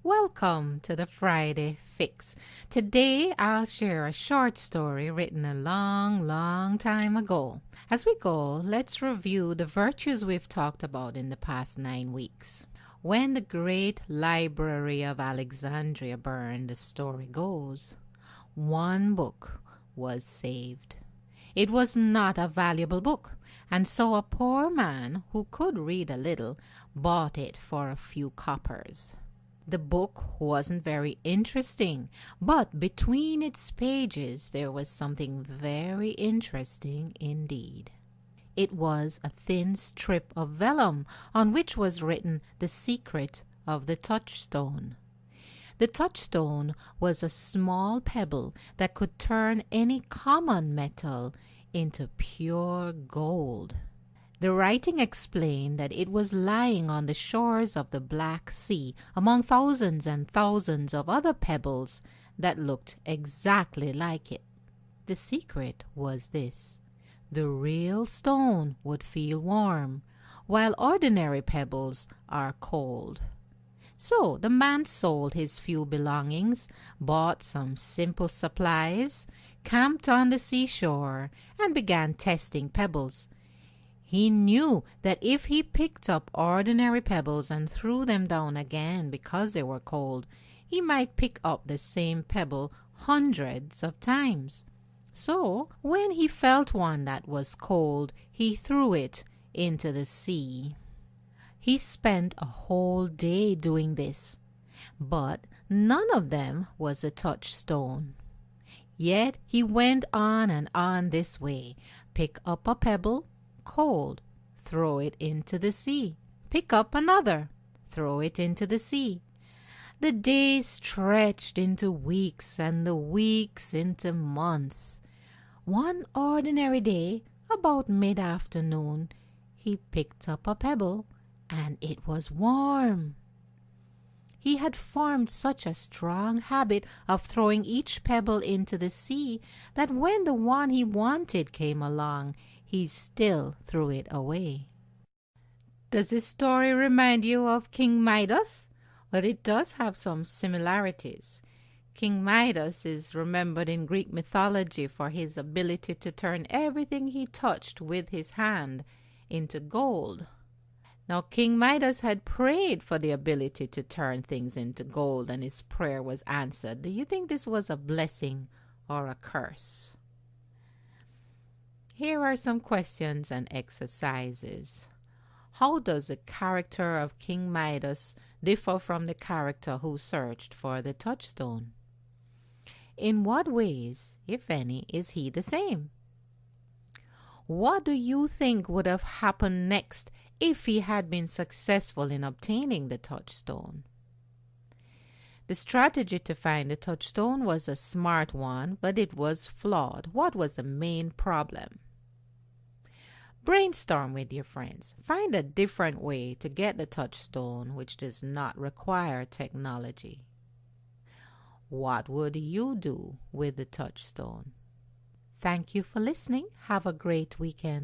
Welcome to the Friday Fix. Today I'll share a short story written a long time ago. As we go, let's review the virtues we've talked about in the past 9 weeks. When the great library of Alexandria burned, the story goes, one book was saved. It was not a valuable book, and so a poor man who could read a little bought it for a few coppers. The book wasn't very interesting, but between its pages there was something very interesting indeed. It was a thin strip of vellum on which was written the secret of the touchstone. The touchstone was a small pebble that could turn any common metal into pure gold. The writing explained that it was lying on the shores of the Black Sea among thousands and thousands of other pebbles that looked exactly like it. The secret was this: the real stone would feel warm, while ordinary pebbles are cold. So the man sold his few belongings, bought some simple supplies, camped on the seashore, and began testing pebbles. He knew that if he picked up ordinary pebbles and threw them down again because they were cold, he might pick up the same pebble hundreds of times. So, when he felt one that was cold, he threw it into the sea. He spent a whole day doing this, but none of them was a touchstone. Yet he went on and on this way. Pick up a pebble, cold, throw it into the sea. Pick up another, throw it into the sea. The days stretched into weeks and the weeks into months. One ordinary day, about mid-afternoon, he picked up a pebble, and it was warm. He had formed such a strong habit of throwing each pebble into the sea that when the one he wanted came along, he still threw it away. Does this story remind you of King Midas? Well, it does have some similarities. King Midas is remembered in Greek mythology for his ability to turn everything he touched with his hand into gold. Now, King Midas had prayed for the ability to turn things into gold, and his prayer was answered. Do you think this was a blessing or a curse? Here are some questions and exercises. How does the character of King Midas differ from the character who searched for the touchstone? In what ways, if any, is he the same? What do you think would have happened next if he had been successful in obtaining the touchstone? The strategy to find the touchstone was a smart one, but it was flawed. What was the main problem? Brainstorm with your friends. Find a different way to get the touchstone which does not require technology. What would you do with the touchstone? Thank you for listening. Have a great weekend.